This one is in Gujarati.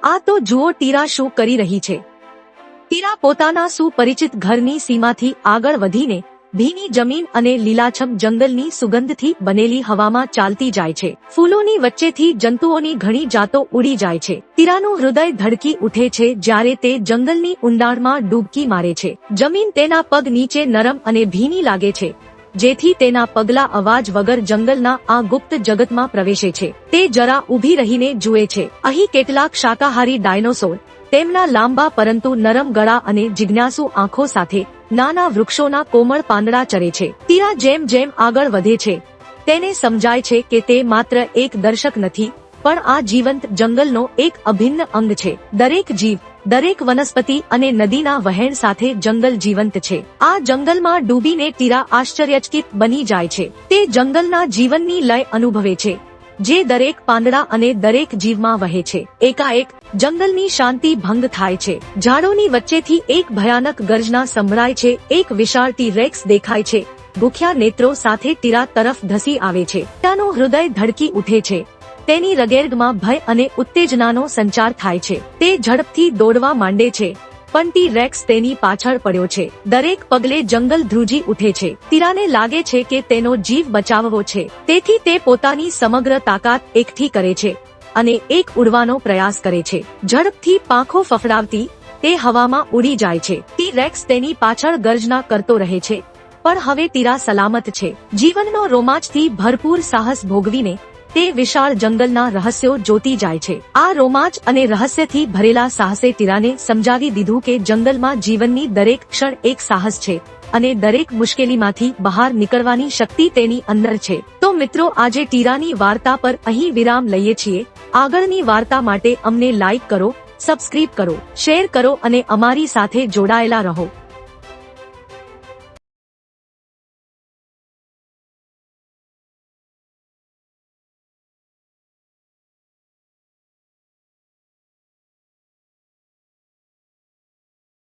આ તો જુઓ ટીરા શું કરી રહી છે। ટીરા પોતાના સુપરિચિત ઘરની સીમાથી આગળ વધીને ભીની જમીન અને લીલાછમ જંગલની સુગંધથી બનેલી હવામાં ચાલતી જાય છે। ફૂલોની વચ્ચેથી જંતુઓની ઘણી જાતો ઉડી જાય છે। ટીરાનું હૃદય ધડકી ઉઠે છે જ્યારે તે જંગલની ઊંડાણમાં ડૂબકી મારે છે। જમીન તેના પગ નીચે નરમ અને ભીની લાગે છે, જેથી તેના પગલા અવાજ વગર જંગલના આ ગુપ્ત જગતમાં પ્રવેશે છે। તે જરા ઊભી રહીને જુએ છે। અહીં કેટલાક શાકાહારી ડાયનોસોર તેમના લાંબા પરંતુ નરમ ગળા અને જિજ્ઞાસુ આંખો સાથે નાના વૃક્ષોના કોમળ પાંદડા ચરે છે। ટીરા જેમ જેમ આગળ વધે છે, તેને સમજાય છે કે તે માત્ર એક દર્શક નથી, પણ આ જીવંત જંગલનો એક અભિન્ન અંગ છે। દરેક જીવ, દરેક વનસ્પતિ અને નદીના વહેણ સાથે જંગલ જીવંત છે। આ જંગલમાં ડૂબીને ટીરા આશ્ચર્યચકિત બની જાય છે। તે જંગલના જીવનની લય અનુભવે છે, જે દરેક પાંદડા અને દરેક જીવમાં વહે છે। એકાએક જંગલની શાંતિ ભંગ થાય છે। ઝાડોની વચ્ચેથી એક ભયાનક ગર્જના સંભળાય છે। એક વિશાળ ટી-રેક્સ દેખાય છે, ભૂખ્યા નેત્રો સાથે ટીરા તરફ ધસી આવે છે। ટીરાનું હૃદય ધડકી ઉઠે છે। તેની રગેરગમાં ભય અને ઉત્તેજનાનો સંચાર થાય છે। તે ઝડપથી દોડવા માંડે છે, પણ ટી-રેક્સ તેની પાછળ પડ્યો છે। દરેક પગલે જંગલ ધ્રુજી ઉઠે છે। ટીરાને લાગે છે કે તેનો જીવ બચાવવો છે, તેથી તે પોતાની સમગ્ર તાકાત એકઠી કરે છે અને એક ઉડવાનો પ્રયાસ કરે છે। ઝડપથી પાંખો ફફડાવતી તે હવામાં ઉડી જાય છે। ટી-રેક્સ તેની પાછળ ગર્જના કરતો રહે છે, પણ હવે ટીરા સલામત છે। જીવનનો રોમાંચથી ભરપૂર સાહસ ભોગવીને તે વિશાળ જંગલના રહસ્યો જોતી જાય છે। આ રોમાંચ અને રહસ્યથી ભરેલા સાહસે ટીરાને સમજાવી દીધું કે જંગલમાં જીવનની દરેક ક્ષણ એક સાહસ છે અને દરેક મુશ્કેલીમાંથી બહાર નીકળવાની શક્તિ તેની અંદર છે। તો મિત્રો, આજે ટીરાની વાર્તા પર અહીં વિરામ લઈએ છીએ। આગળની વાર્તા માટે અમને લાઈક કરો, સબસ્ક્રાઇબ કરો, શેર કરો અને અમારી સાથે જોડાયેલા રહો।